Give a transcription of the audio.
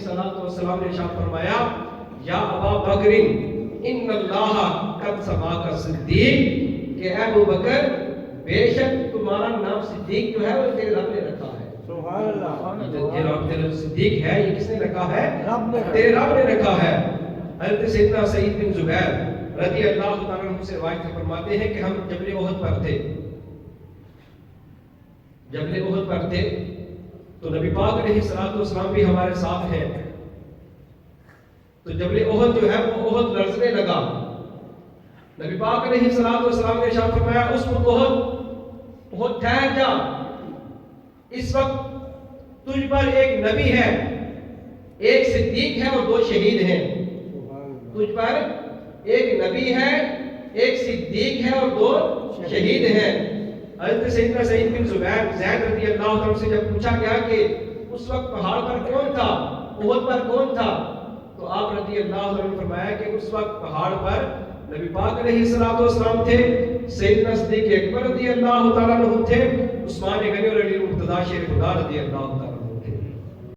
सलातो वस्सलाम ने इरशाद फरमाया, या अबा बकर इन्न अल्लाह कद समाका सिद्दीक, कि अबू बकर बेशक तुम्हारा नाम सिद्दीक जो है वो तेरे रब ने रखा है। सुभान अल्लाह। ये रब तेरा सिद्दीक है, ये किसने रखा है? तेरे रब ने रखा है। हज़रत सैयदना सईद बिन जुबैर रज़ी अल्लाह तआला अन्हु से रिवायत फरमाते हैं कि हम जबल उहद पर थे। जबल उहद पर थे तो नबी पाक अलैहिस्सलातु वस्सलाम भी हमारे साथ हैं। तो जबल उहद जो है वो उहद लरज़ने लगा। नबी पाक अलैहिस्सलातु वस्सलाम ने इरशाद फरमाया, उस उहद ठहर जा, इस वक्त तुझ पर एक नबी है, एक सिद्दीक है और दो शहीद हैं। तुझ पर एक नबी है, एक सिद्दीक है और दो शहीद हैं। हज़रत सैयदना सईद बिन जुबैर ज़ैद रज़ी अल्लाह तआला से जब पूछा गया कि उस वक्त पहाड़ पर कौन था, उहद पर कौन था, तो आप रज़ी अल्लाह तआला ने फरमाया कि उस वक्त पहाड़ पर नबी पाक अलैहिस्सलातु वस्सलाम थे, सैयदना सिद्दीक़ अकबर रज़ी अल्लाह तआला अन्हु थे, उस्मान गनी और अली मुर्तज़ा शेर खुदा रज़ी अल्लाह तआला